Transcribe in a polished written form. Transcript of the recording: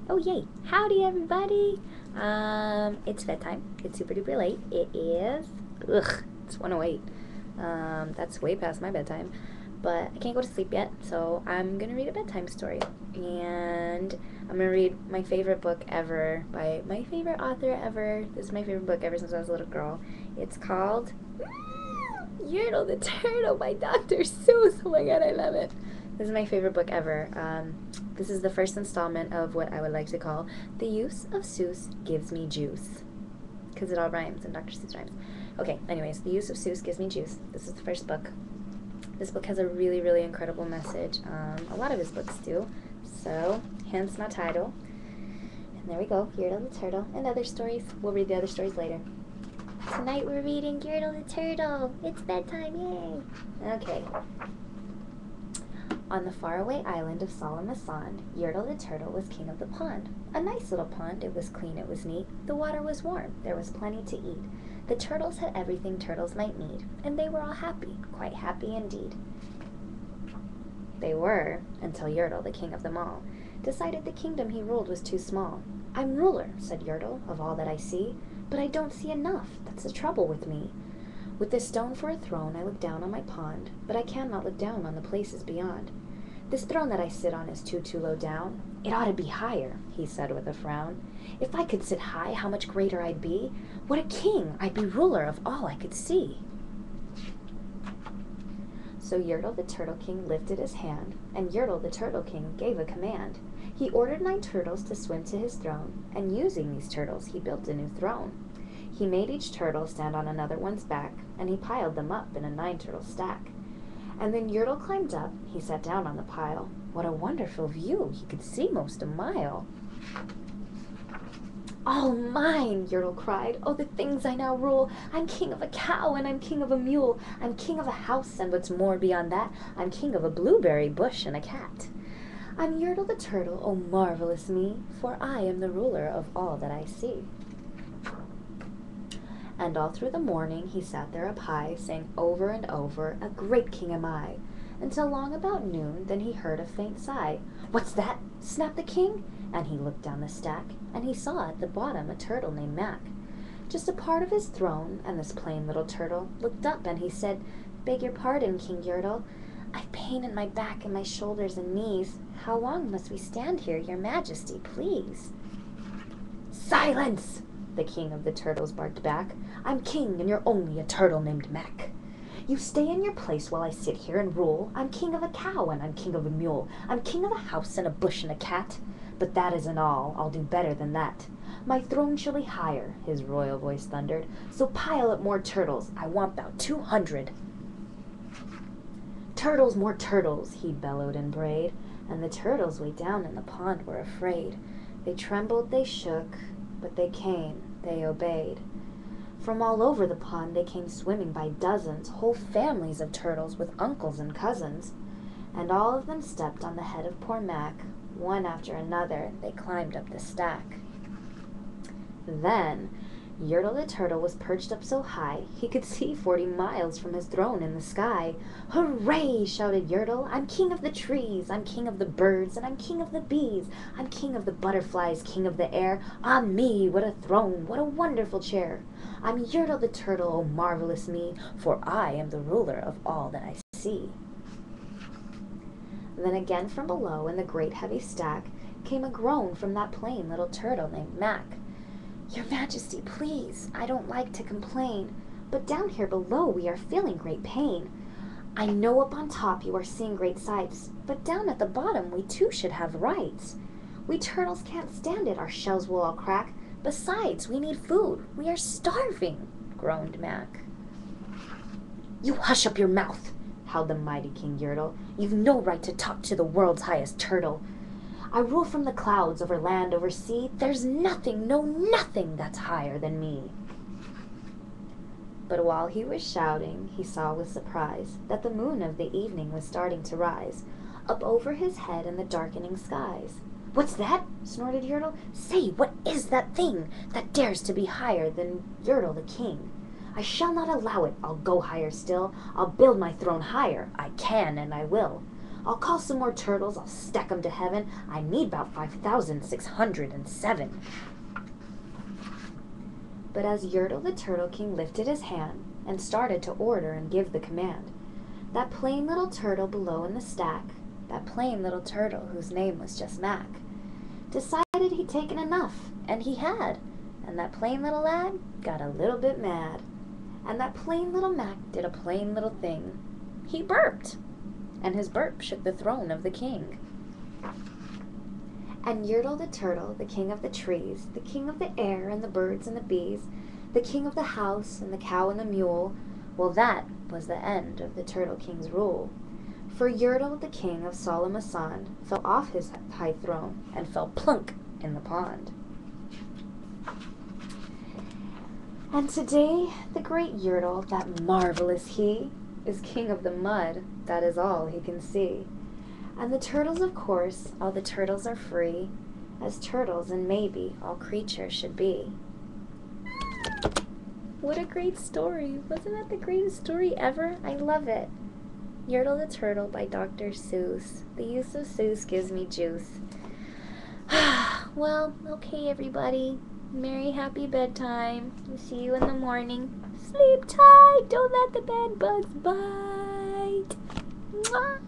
Oh yay! Howdy everybody! It's bedtime. It's super duper late. It is it's 1:08. That's way past my bedtime. But I can't go to sleep yet, so I'm gonna read a bedtime story. And I'm gonna read my favorite book ever by my favorite author ever. This is my favorite book ever since I was a little girl. It's called Yertle the Turtle by Dr. Seuss. Oh my god, I love it. This is my favorite book ever. This is the first installment of what I would like to call The Use of Seuss Gives Me Juice. Because it all rhymes and Dr. Seuss rhymes. Okay, anyways, The Use of Seuss Gives Me Juice. This is the first book. This book has a really, really incredible message. A lot of his books do. So, hence my title. And there we go, Yertle the Turtle. And other stories. We'll read the other stories later. Tonight we're reading Yertle the Turtle. It's bedtime, yay! Okay. On the faraway island of Solemn-Sond, Yertle the Turtle was king of the pond. A nice little pond. It was clean, it was neat. The water was warm. There was plenty to eat. The turtles had everything turtles might need, and they were all happy, quite happy indeed. They were, until Yertle, the king of them all, decided the kingdom he ruled was too small. I'm ruler, said Yertle, of all that I see, but I don't see enough. That's the trouble with me. With this stone for a throne, I look down on my pond, but I cannot look down on the places beyond. This throne that I sit on is too low down. It ought to be higher, he said with a frown. If I could sit high, how much greater I'd be. What a king! I'd be ruler of all I could see. So Yertle the Turtle King lifted his hand, and Yertle the Turtle King gave a command. He ordered 9 turtles to swim to his throne, and using these turtles, he built a new throne. He made each turtle stand on another one's back, and he piled them up in a 9-turtle stack. And then Yertle climbed up. He sat down on the pile. What a wonderful view! He could see most a mile. All mine, Yertle cried. Oh, the things I now rule. I'm king of a cow, and I'm king of a mule. I'm king of a house, and what's more beyond that, I'm king of a blueberry bush and a cat. I'm Yertle the Turtle, oh marvelous me, for I am the ruler of all that I see. And all through the morning he sat there up high, saying over and over, a great king am I, until long about noon, then he heard a faint sigh. What's that? Snapped the king, and he looked down the stack, and he saw at the bottom a turtle named Mac. Just a part of his throne, and this plain little turtle looked up, and he said, Beg your pardon, King Yertle, I've pain in my back and my shoulders and knees. How long must we stand here, your majesty, please? Silence! The king of the turtles barked back. I'm king, and you're only a turtle named Mac. You stay in your place while I sit here and rule. I'm king of a cow, and I'm king of a mule. I'm king of a house and a bush and a cat. But that isn't all. I'll do better than that. My throne shall be higher, his royal voice thundered. So pile up more turtles. I want about 200. Turtles, more turtles, he bellowed and brayed. And the turtles way down in the pond were afraid. They trembled, they shook, but they came, they obeyed. From all over the pond they came swimming by dozens, whole families of turtles with uncles and cousins. And all of them stepped on the head of poor Mac. One after another, they climbed up the stack. Then Yertle the Turtle was perched up so high he could see 40 miles from his throne in the sky. Hooray! Shouted Yertle. I'm king of the trees, I'm king of the birds, and I'm king of the bees. I'm king of the butterflies, king of the air. Ah me, what a throne, what a wonderful chair. I'm Yertle the Turtle, oh marvelous me, for I am the ruler of all that I see. Then again from below in the great heavy stack came a groan from that plain little turtle named Mac. Your Majesty, please, I don't like to complain, but down here below we are feeling great pain. I know up on top you are seeing great sights, but down at the bottom we too should have rights. We turtles can't stand it, our shells will all crack. Besides, we need food. We are starving, groaned Mac. You hush up your mouth, howled the mighty King Yertle. You've no right to talk to the world's highest turtle. I rule from the clouds, over land, over sea. There's nothing, no nothing that's higher than me. But while he was shouting, he saw with surprise that the moon of the evening was starting to rise, up over his head in the darkening skies. What's that? Snorted Yertle. Say, what is that thing that dares to be higher than Yertle the king? I shall not allow it. I'll go higher still. I'll build my throne higher. I can and I will. I'll call some more turtles, I'll stack 'em to heaven. I need about 5,607. But as Yertle the Turtle King lifted his hand and started to order and give the command, that plain little turtle below in the stack, that plain little turtle whose name was just Mac, decided he'd taken enough, and he had, and that plain little lad got a little bit mad. And that plain little Mac did a plain little thing. He burped, and his burp shook the throne of the king. And Yertle the Turtle, the king of the trees, the king of the air and the birds and the bees, the king of the house and the cow and the mule, well, that was the end of the Turtle King's rule. For Yertle, the king of Solemn-a-Sond, fell off his high throne and fell plunk in the pond. And today, the great Yertle, that marvelous he, is king of the mud, that is all he can see. And the turtles, of course, all the turtles are free, as turtles and maybe all creatures should be. What a great story. Wasn't that the greatest story ever? I love it. Yertle the Turtle by Dr. Seuss. The use of Seuss gives me juice. Well, okay everybody. Merry happy bedtime. We'll see you in the morning. Sleep tight. Don't let the bed bugs bite. Mwah!